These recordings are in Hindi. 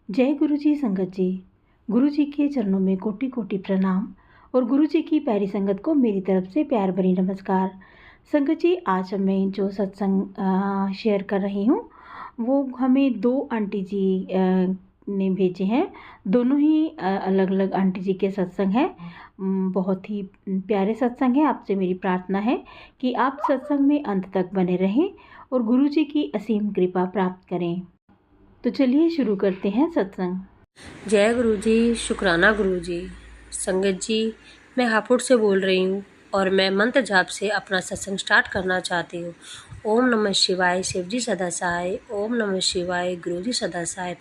जय गुरु जी संगत जी। गुरु जी के चरणों में कोटि कोटि प्रणाम और गुरु जी की प्यारी संगत को मेरी तरफ से प्यार भरी नमस्कार। संगत जी, आज मैं जो सत्संग शेयर कर रही हूँ वो हमें दो आंटी जी ने भेजे हैं। दोनों ही अलग अलग आंटी जी के सत्संग हैं। बहुत ही प्यारे सत्संग है। आपसे मेरी प्रार्थना है कि आप सत्संग में अंत तक बने रहें और गुरु जी की असीम कृपा प्राप्त करें। तो चलिए शुरू करते हैं सत्संग। जय गुरु जी, शुक्राना गुरु जी। संगत जी, मैं हापुड़ से बोल रही हूँ और मैं मंत्र जाप से अपना सत्संग स्टार्ट करना चाहती हूँ। ओम नमः शिवाय, शिव जी सदा सहाय। ओम नमः शिवाय, गुरु जी सदा सहाय।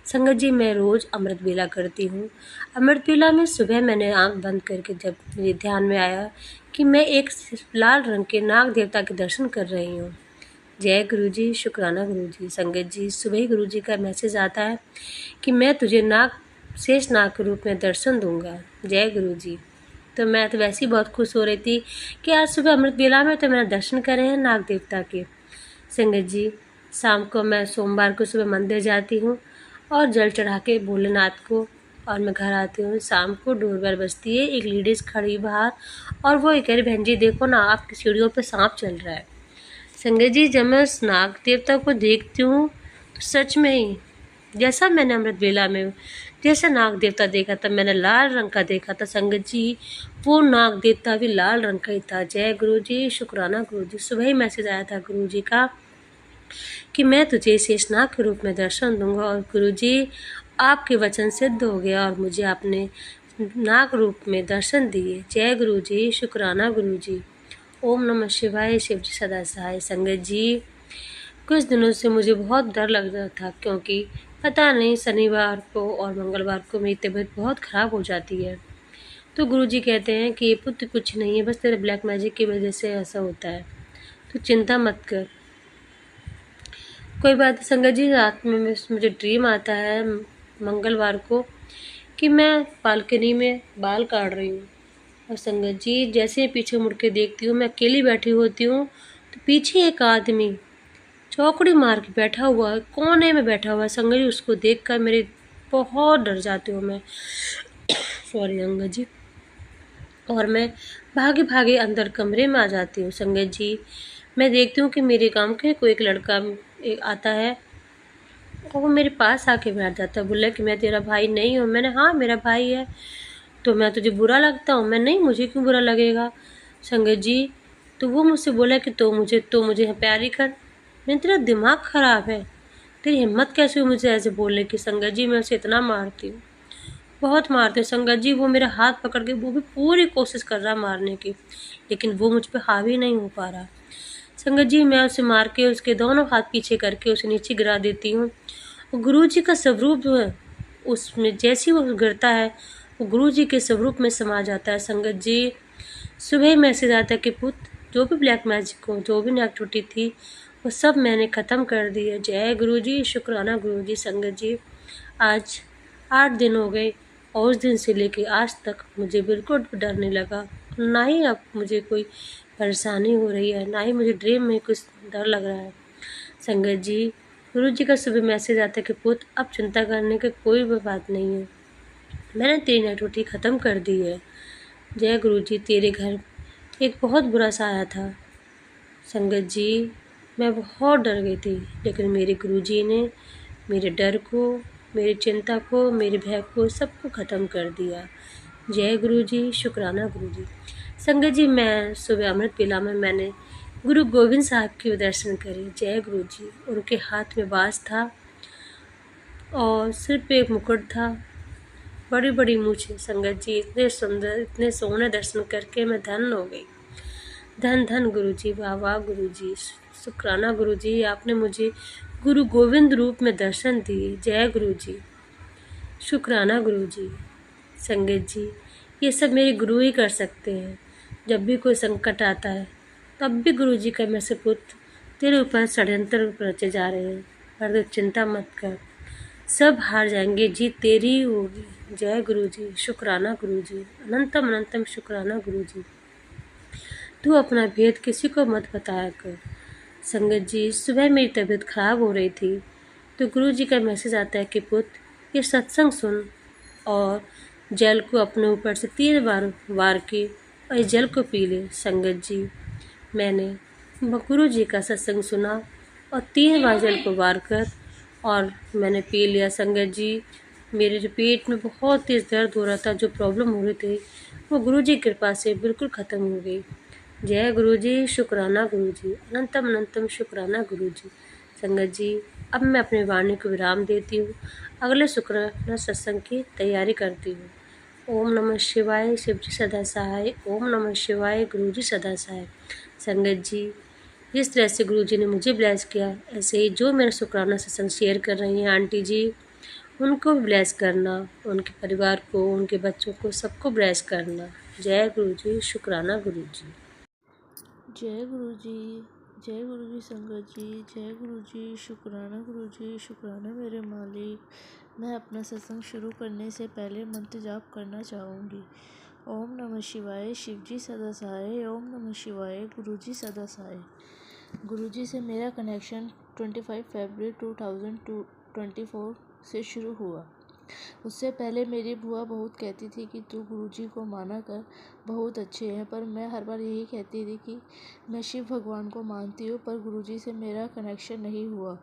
संगत जी, मैं रोज़ अमृत बेला करती हूँ। अमृत बेला में सुबह मैंने आंख बंद करके जब मेरे ध्यान में आया कि मैं एक लाल रंग के नाग देवता के दर्शन कर रही हूँ। जय गुरु जी, शुक्राना गुरु जी। संगत जी, सुबह ही गुरु जी का मैसेज आता है कि मैं तुझे शेष नाग के रूप में दर्शन दूंगा। जय गुरु जी। तो मैं तो वैसे ही बहुत खुश हो रही थी कि आज सुबह अमृत बेला में तो मैंने दर्शन करे हैं नाग देवता के। संगत जी, शाम को मैं सोमवार को सुबह मंदिर जाती हूँ और जल चढ़ा के भोलेनाथ को और मैं घर आती हूँ। शाम को डोरबेल बजती है, एक लेडीज़ खड़ी बाहर और वो कह रही, बहन जी देखो ना, आपकी सीढ़ियों पे सांप चल रहा है। संगत जी, जब मैं उस नाग देवता को देखती हूँ तो सच में ही जैसा मैंने अमृत बेला में जैसा नाग देवता देखा था, मैंने लाल रंग का देखा था। संगत जी, वो नाग देवता भी लाल रंग का ही था। जय गुरु जी, शुक्राना गुरु जी। सुबह ही मैसेज आया था गुरु जी का कि मैं तुझे शेषनाग के रूप में दर्शन दूंगा और गुरु जी आपके वचन सिद्ध हो गया और मुझे आपने नाग रूप में दर्शन दिए। जय गुरु जी, शुक्राना गुरु जी। ओम नमः शिवाय, शिव जी सदा सहाय। संगत जी, कुछ दिनों से मुझे बहुत डर लग रहा था क्योंकि पता नहीं शनिवार को और मंगलवार को मेरी तबीयत बहुत ख़राब हो जाती है। तो गुरुजी कहते हैं कि ये पुत्र कुछ नहीं है, बस तेरे ब्लैक मैजिक की वजह से ऐसा होता है, तो चिंता मत कर। कोई बात नहीं संगत जी, रात में मुझे ड्रीम आता है मंगलवार को कि मैं बालकनी में बाल काट रही हूँ और संगत जी जैसे ही पीछे मुड़ के देखती हूँ, मैं अकेली बैठी होती हूँ तो पीछे एक आदमी चौकड़ी मार के बैठा हुआ है, कोने में बैठा हुआ है। संगत जी, उसको देखकर मेरे बहुत डर जाती हूँ मैं सॉरी अंगद जी, और मैं भागे भागे अंदर कमरे में आ जाती हूँ। संगत जी, मैं देखती हूँ कि मेरे गांव के कोई एक लड़का आता है और वो मेरे पास आके बैठ जाता है। बोला कि मैं तेरा भाई नहीं हूँ। मैंने हाँ मेरा भाई है। तो मैं तुझे बुरा लगता हूँ? मैं नहीं, मुझे क्यों बुरा लगेगा संगत जी। तो वो मुझसे बोला कि तो मुझे प्यार ही कर। मैंने, तेरा दिमाग ख़राब है, तेरी हिम्मत कैसे हुई मुझे ऐसे बोलने की। संगत जी, मैं उसे इतना मारती हूँ, बहुत मारते हैं संगत जी। वो मेरा हाथ पकड़ के वो भी पूरी कोशिश कर रहा मारने की, लेकिन वो मुझ पे हावी नहीं हो पा रहा। संगत जी, मैं उसे मार के उसके दोनों हाथ पीछे करके उसे नीचे गिरा देती हूँ। गुरु जी का स्वरूप जो है उसमें जैसे ही वो गिरता है वो गुरु जी के स्वरूप में समा जाता है। संगत जी, सुबह ही मैसेज आता है कि पुत्र, जो भी ब्लैक मैजिक हो, जो भी नेगेटिविटी थी, वो सब मैंने ख़त्म कर दी है। जय गुरु जी, शुक्राना गुरु जी। संगत जी, आज 8 दिन हो गए और उस दिन से लेके आज तक मुझे बिल्कुल भी डर नहीं लगा, ना ही अब मुझे कोई परेशानी हो रही है, ना ही मुझे ड्रीम में कुछ डर लग रहा है। संगत जी, गुरु जी का सुबह मैसेज आता है कि पुत्र, अब चिंता करने की कोई भी बात नहीं है, मैंने तेरी नेगेटिविटी ख़त्म कर दी है। जय गुरु जी, तेरे घर एक बहुत बुरा सा आया था। संगत जी, मैं बहुत डर गई थी, लेकिन मेरे गुरु जी ने मेरे डर को, मेरी चिंता को, मेरे भय को, सबको ख़त्म कर दिया। जय गुरु जी, शुक्राना गुरु जी। संगत जी, मैं सुबह अमृत बेला में मैंने गुरु गोविंद साहब के दर्शन करे। जय गुरु जी। उनके हाथ में बाज था और सिर पे एक मुकुट था, बड़ी बड़ी मूछें। संगत जी, इतने सुंदर, इतने सोहने दर्शन करके मैं धन हो गई। धन धन गुरु जी, वाह वाह गुरु जी, शुक्राना गुरु जी, आपने मुझे गुरु गोविंद रूप में दर्शन दिए। जय गुरु जी, शुक्राना गुरु जी। संगत जी, ये सब मेरे गुरु ही कर सकते हैं। जब भी कोई संकट आता है तब भी गुरु जी का मैं से पुत्र, तेरे ऊपर षड्यंत्र रचे जा रहे हैं, पर तू चिंता मत कर, सब हार जाएंगे, जीत तेरी ही होगी। जय गुरु जी, शुक्राना गुरु जी, अनंतम अनंतम शुक्राना गुरु जी। तू अपना भेद किसी को मत बताया कर। संगत जी, सुबह मेरी तबीयत खराब हो रही थी तो गुरु जी का मैसेज आता है कि पुत्र, ये सत्संग सुन और जल को अपने ऊपर से 3 बार वार के और इस जल को पी ले। संगत जी, मैंने गुरु जी का सत्संग सुना और 3 बार जल को वार कर और मैंने पी लिया। संगत जी, मेरे जो पेट में बहुत तेज दर्द हो रहा था, जो प्रॉब्लम हो रही थी, वो गुरु जी की कृपा से बिल्कुल ख़त्म हो गई। जय गुरु जी, शुक्राना गुरु जी, अनंतम अनंतम शुक्राना गुरु जी। संगत जी, अब मैं अपनी वाणी को विराम देती हूँ। अगले शुक्राना सत्संग की तैयारी करती हूँ। ओम नमः शिवाय, शिव जी सदा सहाय। ओम नमः शिवाय, गुरु जी सदा सहाय। संगत जी, जिस तरह से गुरु जी ने मुझे ब्लेस किया, ऐसे ही जो मेरा शुक्राना सत्संग शेयर कर रही हैं आंटी जी, उनको भी ब्लेस करना, उनके परिवार को, उनके बच्चों को, सबको ब्लेस करना। जय गुरु जी, शुक्राना गुरु जी। जय गुरु जी, जय गुरु जी संगत जी, जय गुरु जी, शुक्राना मेरे मालिक। मैं अपना सत्संग शुरू करने से पहले मंत्र जाप करना चाहूँगी। ओम नमः शिवाय, शिव जी सदा सहाय। ओम नमः शिवाय, गुरु जी सदा सहाय। गुरु जी से मेरा कनेक्शन 25 फरवरी 2024 से शुरू हुआ। उससे पहले मेरी बुआ बहुत कहती थी कि तू गुरुजी को माना कर, बहुत अच्छे हैं, पर मैं हर बार यही कहती थी कि मैं शिव भगवान को मानती हूँ, पर गुरुजी से मेरा कनेक्शन नहीं हुआ।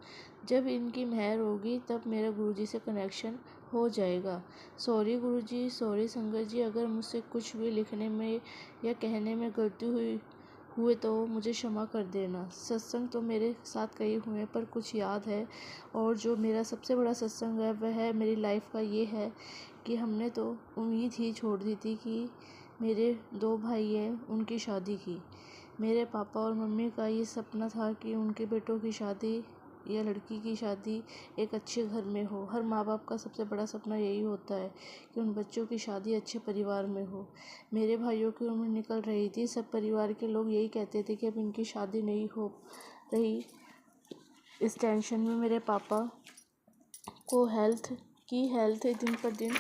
जब इनकी मेहर होगी तब मेरा गुरुजी से कनेक्शन हो जाएगा। सॉरी गुरुजी, सॉरी संगत जी, अगर मुझसे कुछ भी लिखने में या कहने में गलती हुए तो मुझे क्षमा कर देना। सत्संग तो मेरे साथ कई हुए पर कुछ याद है, और जो मेरा सबसे बड़ा सत्संग है वह मेरी लाइफ का ये है कि हमने तो उम्मीद ही छोड़ दी थी कि मेरे 2 भाई हैं, उनकी शादी की। मेरे पापा और मम्मी का ये सपना था कि उनके बेटों की शादी या लड़की की शादी एक अच्छे घर में हो। हर माँ बाप का सबसे बड़ा सपना यही होता है कि उन बच्चों की शादी अच्छे परिवार में हो। मेरे भाइयों की उम्र निकल रही थी, सब परिवार के लोग यही कहते थे कि अब इनकी शादी नहीं हो रही। इस टेंशन में मेरे पापा को हेल्थ दिन पर दिन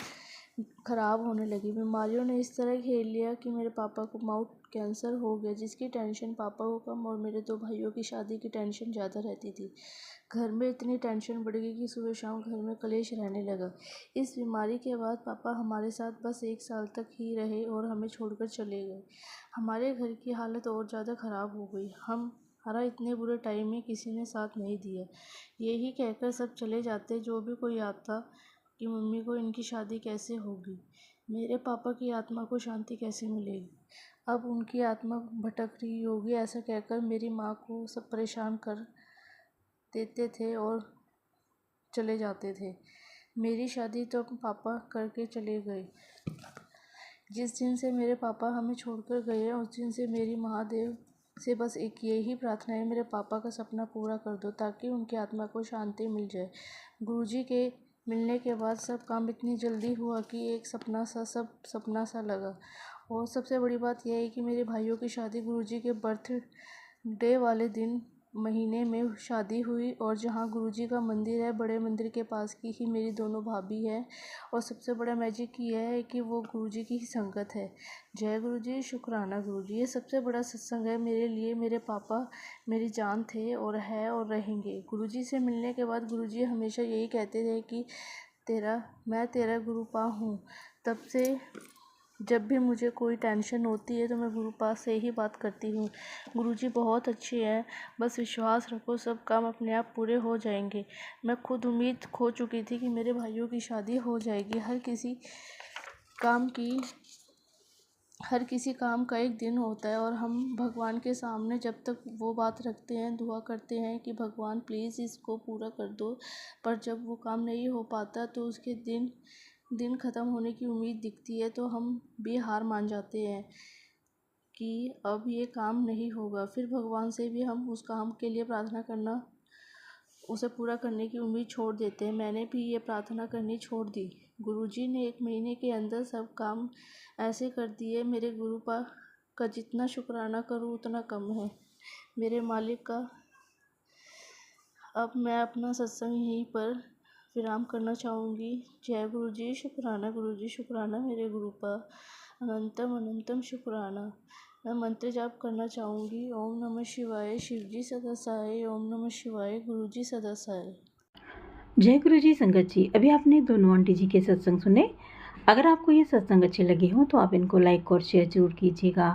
ख़राब होने लगी। बीमारियों ने इस तरह घेर लिया कि मेरे पापा को माउथ कैंसर हो गया, जिसकी टेंशन पापा को कम और मेरे 2 भाइयों की शादी की टेंशन ज़्यादा रहती थी। घर में इतनी टेंशन बढ़ गई कि सुबह शाम घर में कलेश रहने लगा। इस बीमारी के बाद पापा हमारे साथ बस 1 साल तक ही रहे और हमें छोड़कर चले गए। हमारे घर की हालत और ज़्यादा ख़राब हो गई। हमारा इतने बुरे टाइम में किसी ने साथ नहीं दिया। यही कहकर सब चले जाते, जो भी कोई आता, कि मम्मी को इनकी शादी कैसे होगी, मेरे पापा की आत्मा को शांति कैसे मिलेगी, अब उनकी आत्मा भटक रही होगी, ऐसा कहकर मेरी माँ को सब परेशान कर देते थे और चले जाते थे। मेरी शादी तो पापा करके चले गए। जिस दिन से मेरे पापा हमें छोड़कर गए उस दिन से मेरी महादेव से बस एक यही प्रार्थना है, मेरे पापा का सपना पूरा कर दो ताकि उनकी आत्मा को शांति मिल जाए। गुरुजी के मिलने के बाद सब काम इतनी जल्दी हुआ कि एक सपना सा लगा। और सबसे बड़ी बात यह है कि मेरे भाइयों की शादी गुरुजी के बर्थडे वाले दिन महीने में शादी हुई, और जहाँ गुरुजी का मंदिर है, बड़े मंदिर के पास की ही मेरी दोनों भाभी हैं। और सबसे बड़ा मैजिक यह है कि वो गुरुजी की ही संगत है। जय गुरुजी, शुक्राना गुरुजी। ये सबसे बड़ा सत्संग है मेरे लिए। मेरे पापा मेरी जान थे और है और रहेंगे। गुरुजी से मिलने के बाद गुरुजी हमेशा यही कहते थे कि मैं तेरा गुरुपा हूँ। तब से जब भी मुझे कोई टेंशन होती है तो मैं गुरुपा से ही बात करती हूँ। गुरुजी बहुत अच्छे हैं, बस विश्वास रखो, सब काम अपने आप पूरे हो जाएंगे। मैं खुद उम्मीद खो चुकी थी कि मेरे भाइयों की शादी हो जाएगी। हर किसी काम का एक दिन होता है, और हम भगवान के सामने जब तक वो बात रखते हैं, दुआ करते हैं कि भगवान प्लीज़ इसको पूरा कर दो, पर जब वो काम नहीं हो पाता तो उसके दिन ख़त्म होने की उम्मीद दिखती है, तो हम भी हार मान जाते हैं कि अब ये काम नहीं होगा। फिर भगवान से भी हम उस काम के लिए प्रार्थना करना, उसे पूरा करने की उम्मीद छोड़ देते हैं। मैंने भी ये प्रार्थना करनी छोड़ दी। गुरुजी ने 1 महीने के अंदर सब काम ऐसे कर दिए, मेरे गुरुपा का जितना शुक्राना करूँ उतना कम है, मेरे मालिक का। अब मैं अपना सत्संग यहीं पर विराम करना चाहूँगी। जय गुरुजी, शुक्राना मेरे गुरुपा, अनंतम अनंतम शुक्राना। मैं मंत्र जाप करना चाहूँगी। ओम नमः शिवाय, शिव जी सदा सहाय। ओम नमः शिवाय, गुरु जी सदा सहाय। जय गुरु जी संगत जी, अभी आपने दोनों आंटी जी के सत्संग सुने। अगर आपको ये सत्संग अच्छे लगे हों तो आप इनको लाइक और शेयर जरूर कीजिएगा।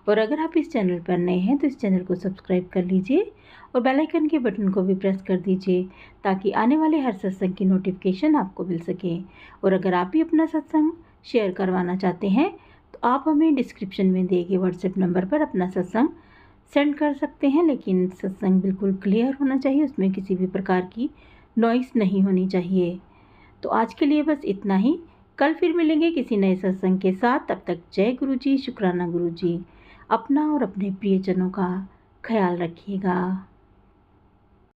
और अगर आप इस चैनल पर नए हैं तो इस चैनल को सब्सक्राइब कर लीजिए और बेल आइकन के बटन को भी प्रेस कर दीजिए ताकि आने वाले हर सत्संग की नोटिफिकेशन आपको मिल सके। और अगर आप भी अपना सत्संग शेयर करवाना चाहते हैं तो आप हमें डिस्क्रिप्शन में दिए गए व्हाट्सएप नंबर पर अपना सत्संग सेंड कर सकते हैं, लेकिन सत्संग बिल्कुल क्लियर होना चाहिए, उसमें किसी भी प्रकार की नॉइस नहीं होनी चाहिए। तो आज के लिए बस इतना ही। कल फिर मिलेंगे किसी नए सत्संग के साथ। तब तक जय गुरु जी, शुक्राना गुरु जी। अपना और अपने प्रियजनों का ख्याल रखिएगा।